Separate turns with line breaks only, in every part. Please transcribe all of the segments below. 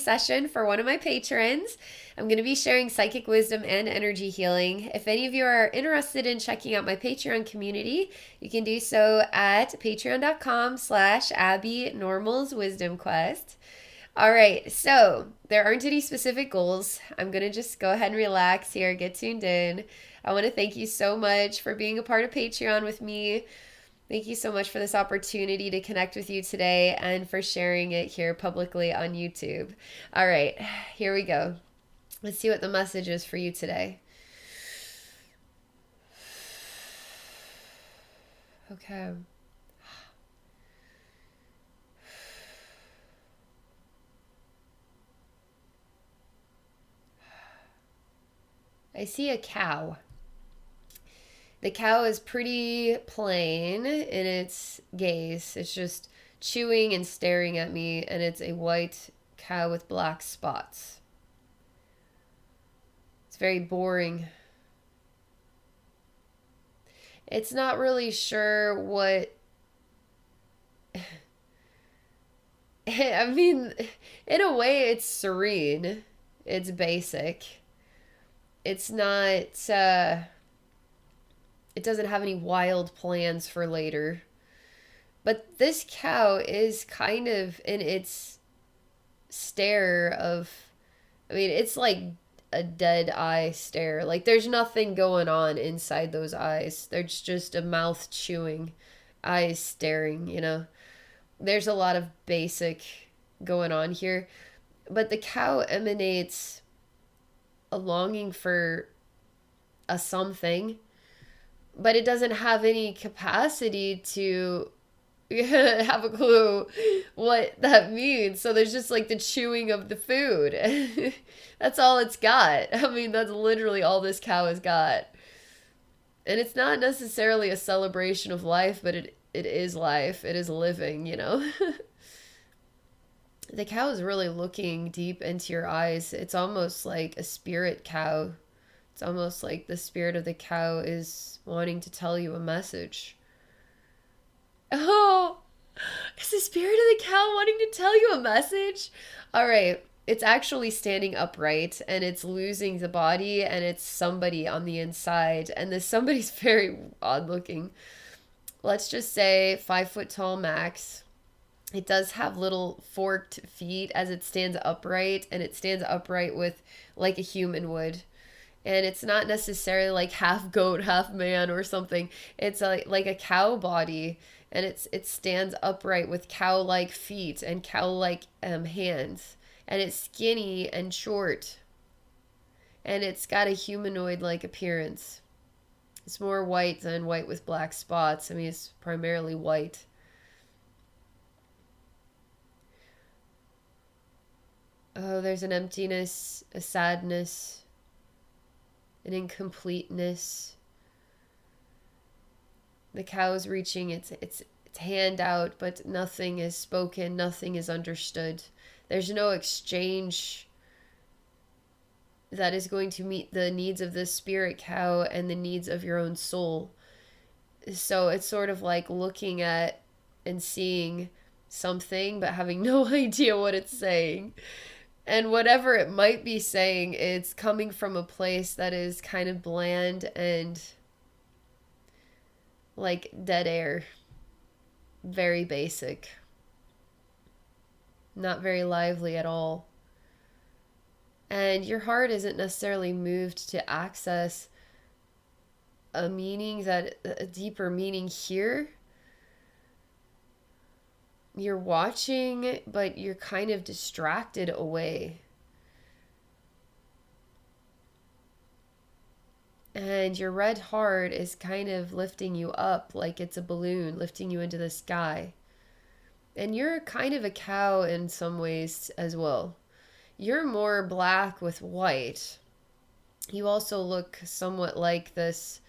session for one of my patrons. I'm going to be sharing psychic wisdom and energy healing. If any of you are interested in checking out my Patreon community, you can do so at patreon.com/Abbey Normal's Wisdom Quest. All right, so there aren't any specific goals. I'm going to just go ahead and relax here, get tuned in. I want to thank you so much for being a part of Patreon with me. Thank you so much for this opportunity to connect with you today and for sharing it here publicly on YouTube. All right, here we go. Let's see what the message is for you today. Okay. I see a cow. The cow is pretty plain in its gaze. It's just chewing and staring at me, and it's a white cow with black spots. It's very boring. It's not really sure what... I mean, in a way, it's serene. It's basic. It's not... It doesn't have any wild plans for later. But this cow is kind of in its stare of... I mean, it's like a dead eye stare. Like, there's nothing going on inside those eyes. There's just a mouth chewing, eyes staring, you know? There's a lot of basic going on here. But the cow emanates a longing for a something, but it doesn't have any capacity to have a clue what that means. So there's just like the chewing of the food. That's all it's got. I mean, that's literally all this cow has got. And it's not necessarily a celebration of life, but it is life. It is living, you know? The cow is really looking deep into your eyes. It's almost like a spirit cow. It's almost like the spirit of the cow is wanting to tell you a message. Oh, is the spirit of the cow wanting to tell you a message? All right. It's actually standing upright and it's losing the body and it's somebody on the inside. And this somebody's very odd looking. Let's just say 5 foot tall max. It does have little forked feet as it stands upright, and it stands upright with like a human would. And it's not necessarily like half goat, half man or something. It's like a cow body, and it stands upright with cow-like feet and cow-like hands, and it's skinny and short, and it's got a humanoid-like appearance. It's more white than white with black spots. I mean, it's primarily white. Oh, there's an emptiness, a sadness, an incompleteness. The cow's reaching its hand out, but nothing is spoken, nothing is understood. There's no exchange that is going to meet the needs of the spirit cow and the needs of your own soul. So it's sort of like looking at and seeing something, but having no idea what it's saying. And whatever it might be saying, it's coming from a place that is kind of bland and like dead air. Very basic. Not very lively at all. And your heart isn't necessarily moved to access a deeper meaning here. You're watching, but you're kind of distracted away. And your red heart is kind of lifting you up like it's a balloon, lifting you into the sky. And you're kind of a cow in some ways as well. You're more black with white. You also look somewhat like this,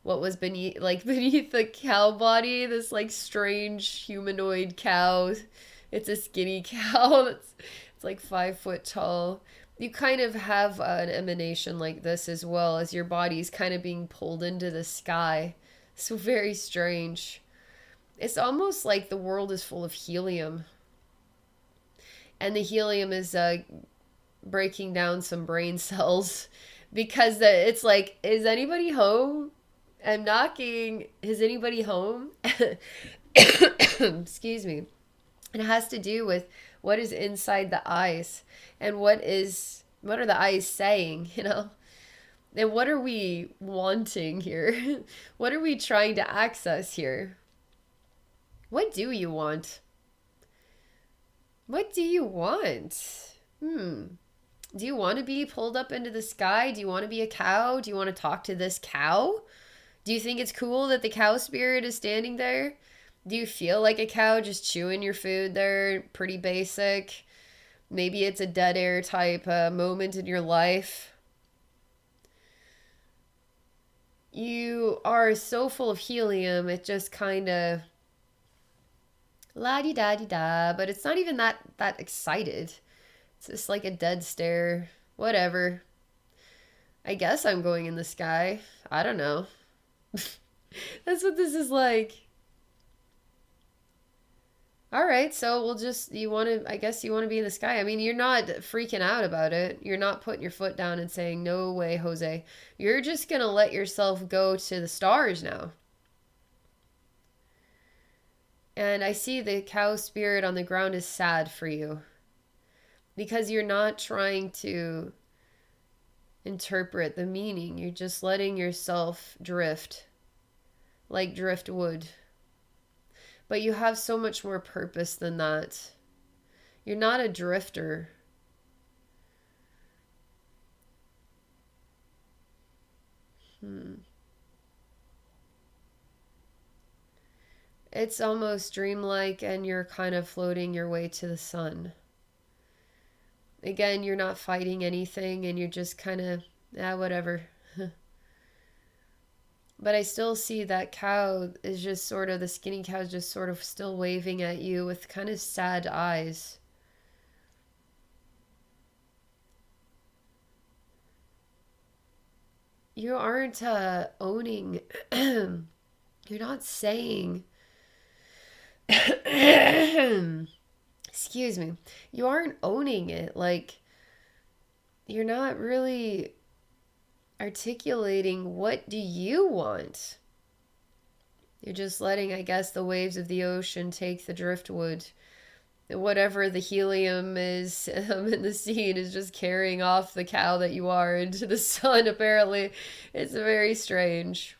what was beneath the cow body, this like strange humanoid cow. It's a skinny cow. It's like 5 foot tall. You kind of have an emanation like this as well, as your body's kind of being pulled into the sky. So very strange. It's almost like the world is full of helium. And the helium is breaking down some brain cells because it's like, is anybody home? I'm knocking. Is anybody home? Excuse me. It has to do with what is inside the eyes and what are the eyes saying, you know? And what are we wanting here? What are we trying to access here? What do you want? What do you want? Do you want to be pulled up into the sky? Do you want to be a cow? Do you want to talk to this cow? Do you think it's cool that the cow spirit is standing there? Do you feel like a cow just chewing your food there? Pretty basic. Maybe it's a dead air type moment in your life. You are so full of helium, it just kind of la di da di da, but it's not even that excited. It's just like a dead stare. Whatever. I guess I'm going in the sky. I don't know. That's what this is like. All right, so we'll just, you want to, I guess you want to be in the sky. I mean, you're not freaking out about it. You're not putting your foot down and saying, no way, Jose. You're just going to let yourself go to the stars now. And I see the cow spirit on the ground is sad for you because you're not trying to interpret the meaning. You're just letting yourself drift like driftwood. But you have so much more purpose than that. You're not a drifter. It's almost dreamlike, and you're kind of floating your way to the sun. Again, you're not fighting anything, and you're just kind of, whatever. But I still see that cow is just sort of, the skinny cow is just sort of still waving at you with kind of sad eyes. You aren't owning, you're not saying, excuse me, you aren't owning it. Like, you're not really articulating what do you want. You're just letting, I guess, the waves of the ocean take the driftwood. Whatever the helium is in the scene is just carrying off the cow that you are into the sun, apparently. It's very strange.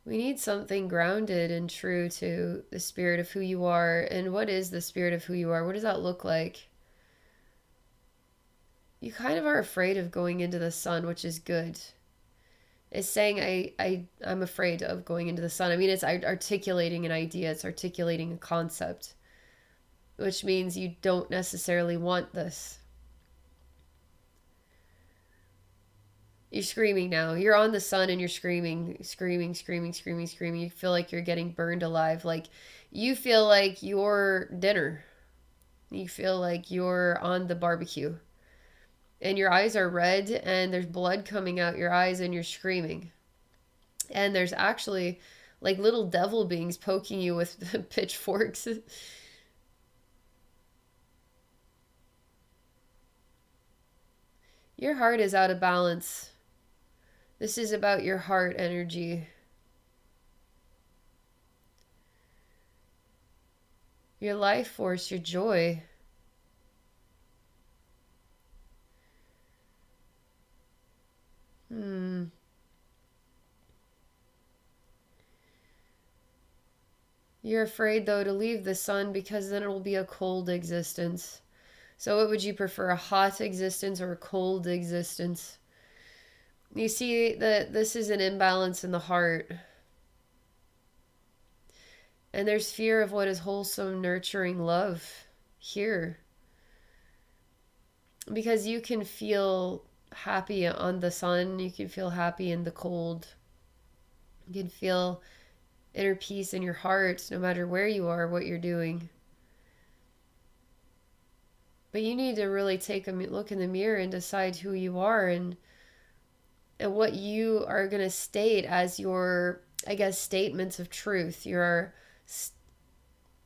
We need something grounded and true to the spirit of who you are. And what is the spirit of who you are? What does that look like? You kind of are afraid of going into the sun, which is good. It's saying I'm afraid of going into the sun. I mean, it's articulating an idea, it's articulating a concept, which means you don't necessarily want this. You're screaming now. You're on the sun and you're screaming, screaming, screaming, screaming, screaming. You feel like you're getting burned alive. Like you feel like you're dinner. You feel like you're on the barbecue. And your eyes are red and there's blood coming out your eyes and you're screaming. And there's actually like little devil beings poking you with pitchforks. Your heart is out of balance. This is about your heart energy. Your life force, your joy. You're afraid, though, to leave the sun because then it will be a cold existence. So, what would you prefer, a hot existence or a cold existence? You see that this is an imbalance in the heart. And there's fear of what is wholesome, nurturing love here. Because you can feel happy on the sun, you can feel happy in the cold. You can feel inner peace in your heart no matter where you are, what you're doing. But you need to really take a look in the mirror and decide who you are and what you are going to state as your, I guess, statements of truth, your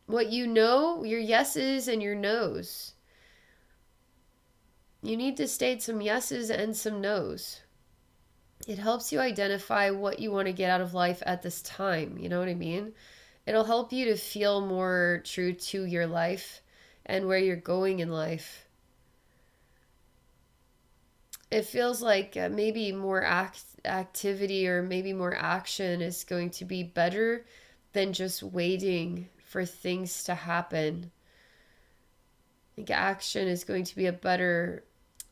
What you know, your yeses and your nos. You need to state some yeses and some nos. It helps you identify what you want to get out of life at this time. You know what I mean? It'll help you to feel more true to your life and where you're going in life. It feels like maybe more activity or maybe more action is going to be better than just waiting for things to happen. I think action is going to be a better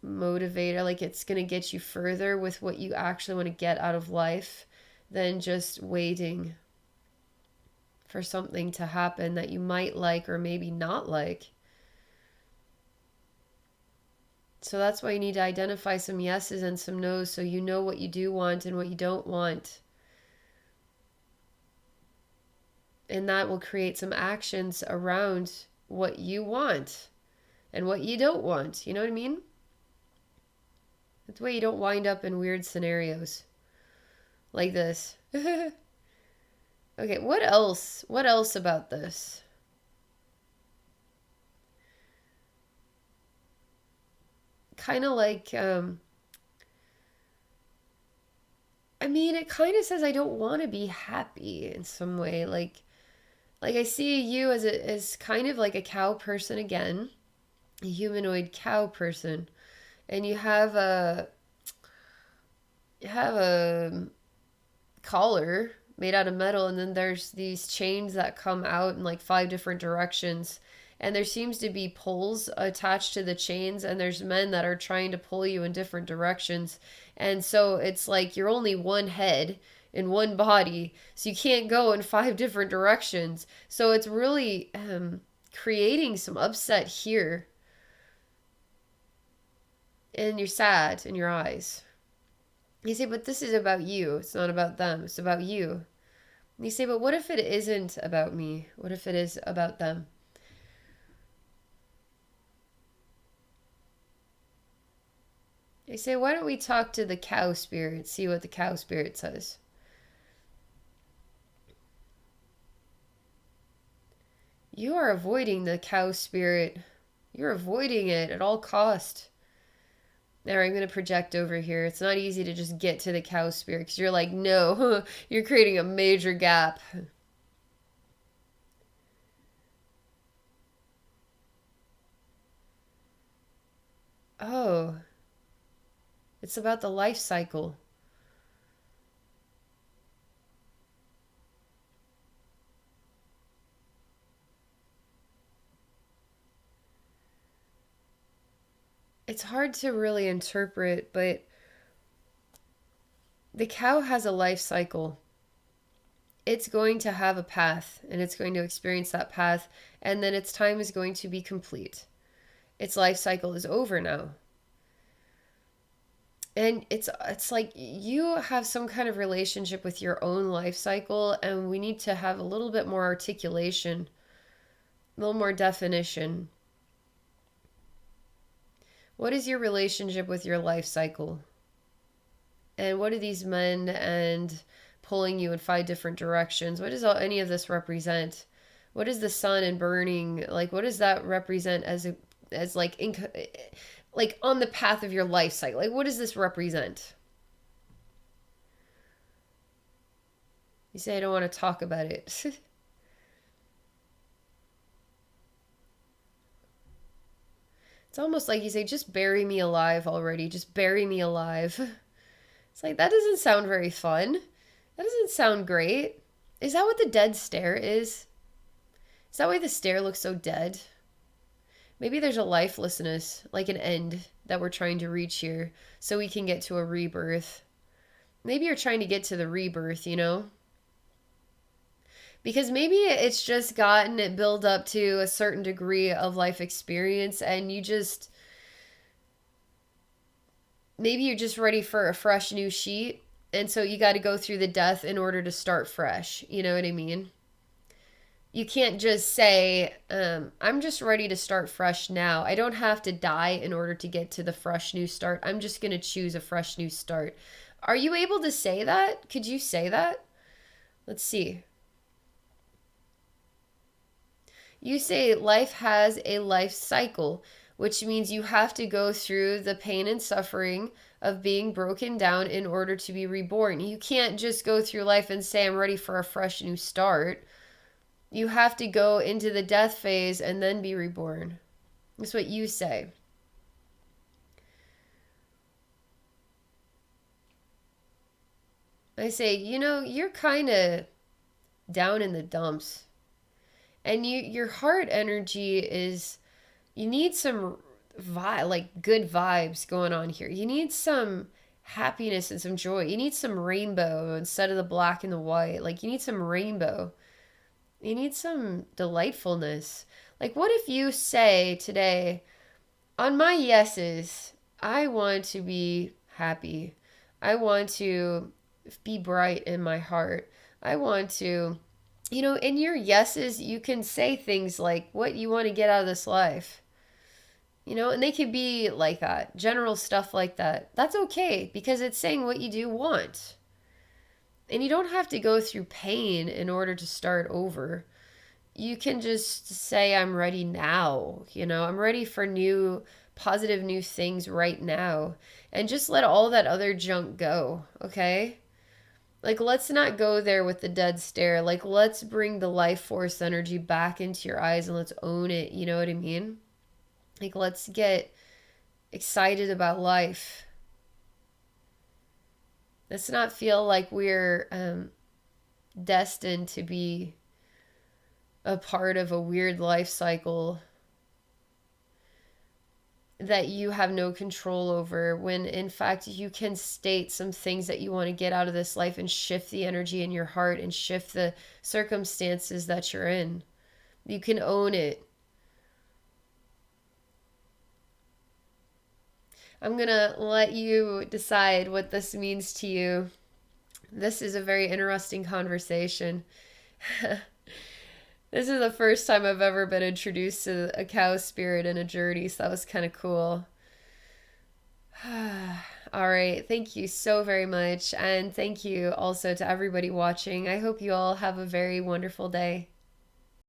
motivator. Like it's going to get you further with what you actually want to get out of life than just waiting for something to happen that you might like or maybe not like. So that's why you need to identify some yeses and some nos so you know what you do want and what you don't want. And that will create some actions around what you want and what you don't want. You know what I mean? That way you don't wind up in weird scenarios like this. Okay, what else? What else about this? Kind of like, I mean, it kind of says I don't want to be happy in some way. Like I see you as kind of like a cow person again, a humanoid cow person, and you have a collar made out of metal, and then there's these chains that come out in like 5 different directions, and there seems to be poles attached to the chains, and there's men that are trying to pull you in different directions, and so it's like you're only one head in one body, so you can't go in 5 different directions, so it's really creating some upset here, and you're sad in your eyes. You say, but this is about you. It's not about them. It's about you. And you say, but what if it isn't about me? What if it is about them? You say, why don't we talk to the cow spirit, see what the cow spirit says? You are avoiding the cow spirit. You're avoiding it at all cost. Now I'm going to project over here. It's not easy to just get to the cow spirit because you're like, no, you're creating a major gap. Oh, it's about the life cycle. It's hard to really interpret, but the cow has a life cycle. It's going to have a path and it's going to experience that path, and then its time is going to be complete. Its life cycle is over now. And it's like you have some kind of relationship with your own life cycle, and we need to have a little bit more articulation, a little more definition. What is your relationship with your life cycle? And what do these men and pulling you in 5 different directions? What does any of this represent? What is the sun and burning? Like, what does that represent as like on the path of your life cycle? Like, what does this represent? You say I don't want to talk about it. It's almost like you say, just bury me alive already. Just bury me alive. It's like, that doesn't sound very fun. That doesn't sound great. Is that what the dead stare is? Is that why the stare looks so dead? Maybe there's a lifelessness, like an end, that we're trying to reach here so we can get to a rebirth. Maybe you're trying to get to the rebirth, you know? Because maybe it's just gotten it build up to a certain degree of life experience, and maybe you're just ready for a fresh new sheet, and so you got to go through the death in order to start fresh. You know what I mean? You can't just say, I'm just ready to start fresh now. I don't have to die in order to get to the fresh new start. I'm just going to choose a fresh new start. Are you able to say that? Could you say that? Let's see. You say life has a life cycle, which means you have to go through the pain and suffering of being broken down in order to be reborn. You can't just go through life and say, I'm ready for a fresh new start. You have to go into the death phase and then be reborn. That's what you say. I say, you're kind of down in the dumps. And your heart energy is, you need some like good vibes going on here. You need some happiness and some joy. You need some rainbow instead of the black and the white. Like, you need some rainbow. You need some delightfulness. Like, what if you say today, on my yeses, I want to be happy. I want to be bright in my heart. I want to, in your yeses, you can say things like what you want to get out of this life. And they could be like that, general stuff like that. That's okay because it's saying what you do want. And you don't have to go through pain in order to start over. You can just say, I'm ready now. I'm ready for new, positive new things right now. And just let all that other junk go, okay? Like, let's not go there with the dead stare. Like, let's bring the life force energy back into your eyes and let's own it. You know what I mean? Like, let's get excited about life. Let's not feel like we're destined to be a part of a weird life cycle that you have no control over, when in fact you can state some things that you want to get out of this life and shift the energy in your heart and shift the circumstances that you're in. You can own it. I'm gonna let you decide what this means to you. This is a very interesting conversation. This is the first time I've ever been introduced to a cow spirit in a journey, so that was kind of cool. All right, thank you so very much, and thank you also to everybody watching. I hope you all have a very wonderful day.